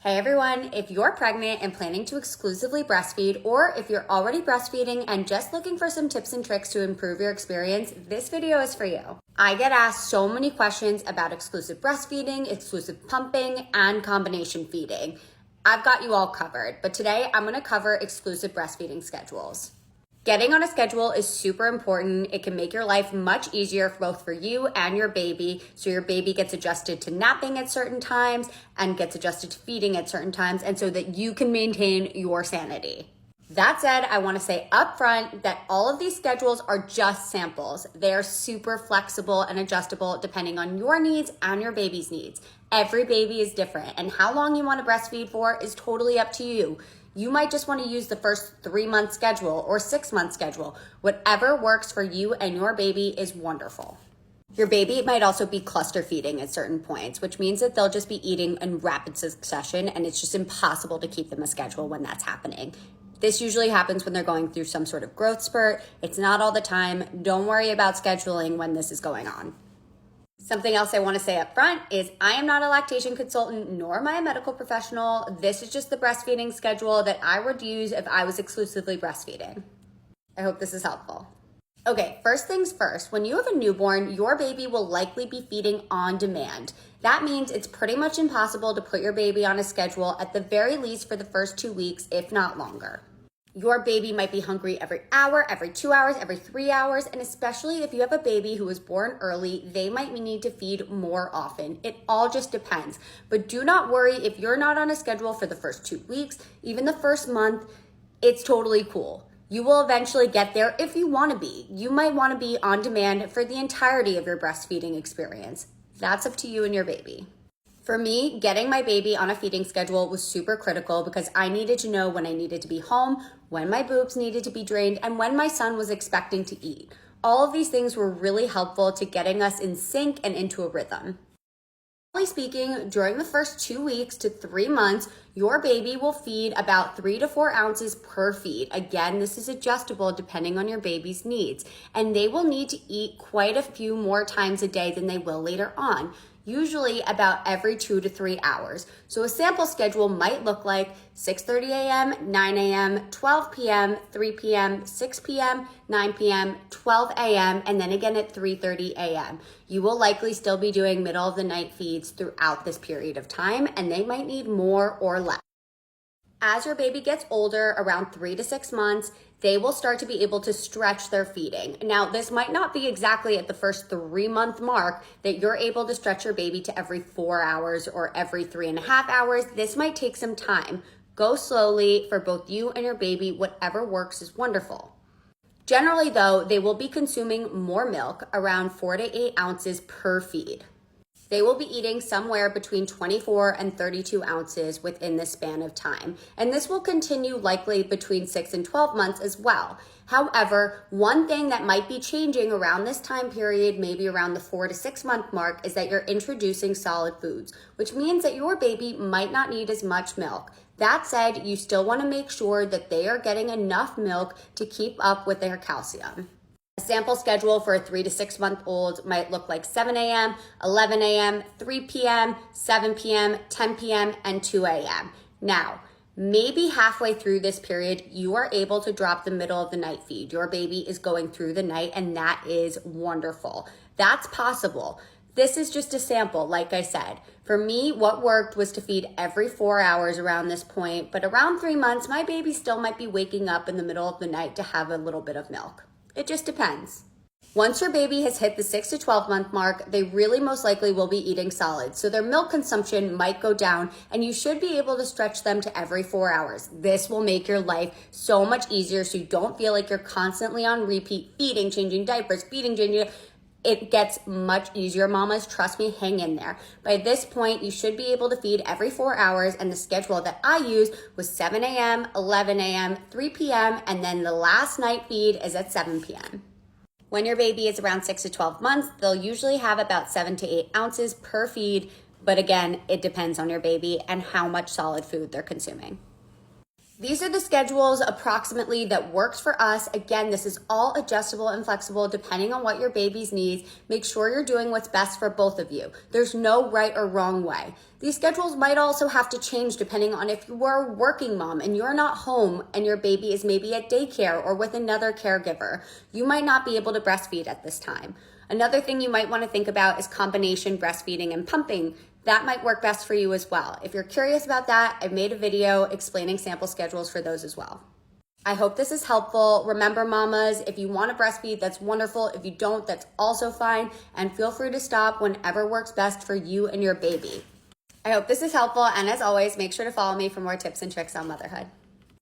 Hey everyone, if you're pregnant and planning to exclusively breastfeed, or if you're already breastfeeding and just looking for some tips and tricks to improve your experience, this video is for you. I get asked so many questions about exclusive breastfeeding, exclusive pumping, and combination feeding. I've got you all covered, but today I'm gonna cover exclusive breastfeeding schedules. Getting on a schedule is super important. It can make your life much easier both for you and your baby. So your baby gets adjusted to napping at certain times and gets adjusted to feeding at certain times, and so that you can maintain your sanity. That said, I want to say up front that all of these schedules are just samples. They're super flexible and adjustable depending on your needs and your baby's needs. Every baby is different, and how long you want to breastfeed for is totally up to you. You might just want to use the first 3-month schedule or 6-month schedule. Whatever works for you and your baby is wonderful. Your baby might also be cluster feeding at certain points, which means that they'll just be eating in rapid succession, and it's just impossible to keep them a schedule when that's happening. This usually happens when they're going through some sort of growth spurt. It's not all the time. Don't worry about scheduling when this is going on. Something else I want to say up front is I am not a lactation consultant, nor am I a medical professional. This is just the breastfeeding schedule that I would use if I was exclusively breastfeeding. I hope this is helpful. Okay, first things first, when you have a newborn, your baby will likely be feeding on demand. That means it's pretty much impossible to put your baby on a schedule, at the very least for the first 2 weeks, if not longer. Your baby might be hungry every hour, every 2 hours, every 3 hours, and especially if you have a baby who was born early, they might need to feed more often. It all just depends. But do not worry if you're not on a schedule for the first 2 weeks, even the first month, it's totally cool. You will eventually get there if you want to be. You might want to be on demand for the entirety of your breastfeeding experience. That's up to you and your baby. For me, getting my baby on a feeding schedule was super critical because I needed to know when I needed to be home, when my boobs needed to be drained, and when my son was expecting to eat. All of these things were really helpful to getting us in sync and into a rhythm. Generally speaking, during the first 2 weeks to 3 months, your baby will feed about 3 to 4 ounces per feed. Again, this is adjustable depending on your baby's needs, and they will need to eat quite a few more times a day than they will later on. Usually about every 2 to 3 hours. So a sample schedule might look like 6:30 a.m., 9 a.m., 12 p.m., 3 p.m., 6 p.m., 9 p.m., 12 a.m., and then again at 3:30 a.m. You will likely still be doing middle of the night feeds throughout this period of time, and they might need more or less. As your baby gets older, around 3 to 6 months, they will start to be able to stretch their feeding. Now, this might not be exactly at the first 3-month mark that you're able to stretch your baby to every 4 hours or every 3.5 hours. This might take some time. Go slowly for both you and your baby. Whatever works is wonderful. Generally, though, they will be consuming more milk, around 4 to 8 ounces per feed. They will be eating somewhere between 24 and 32 ounces within this span of time. And this will continue likely between 6 and 12 months as well. However, one thing that might be changing around this time period, maybe around the 4 to 6 month mark, is that you're introducing solid foods, which means that your baby might not need as much milk. That said, you still want to make sure that they are getting enough milk to keep up with their calcium. A sample schedule for a 3 to 6 month old might look like 7 a.m., 11 a.m., 3 p.m., 7 p.m., 10 p.m., and 2 a.m. Now, maybe halfway through this period, you are able to drop the middle of the night feed. Your baby is going through the night, and that is wonderful. That's possible. This is just a sample, like I said. For me, what worked was to feed every 4 hours around this point, but around 3 months, my baby still might be waking up in the middle of the night to have a little bit of milk. It just depends. Once your baby has hit the 6 to 12 month mark, they really most likely will be eating solids. So their milk consumption might go down, and you should be able to stretch them to every 4 hours. This will make your life so much easier so you don't feel like you're constantly on repeat, feeding, changing diapers, feeding, changing. It gets much easier, mamas. Trust me, hang in there. By this point, you should be able to feed every 4 hours, and the schedule that I used was 7 a.m., 11 a.m., 3 p.m., and then the last night feed is at 7 p.m. When your baby is around 6 to 12 months, they'll usually have about 7 to 8 ounces per feed, but again, it depends on your baby and how much solid food they're consuming. These are the schedules approximately that works for us. Again, this is all adjustable and flexible depending on what your baby's needs. Make sure you're doing what's best for both of you. There's no right or wrong way. These schedules might also have to change depending on if you are a working mom and you're not home and your baby is maybe at daycare or with another caregiver. You might not be able to breastfeed at this time. Another thing you might want to think about is combination breastfeeding and pumping. That might work best for you as well. If you're curious about that, I've made a video explaining sample schedules for those as well. I hope this is helpful. Remember, mamas, if you want to breastfeed, that's wonderful. If you don't, that's also fine. And feel free to stop whenever works best for you and your baby. I hope this is helpful. And as always, make sure to follow me for more tips and tricks on motherhood.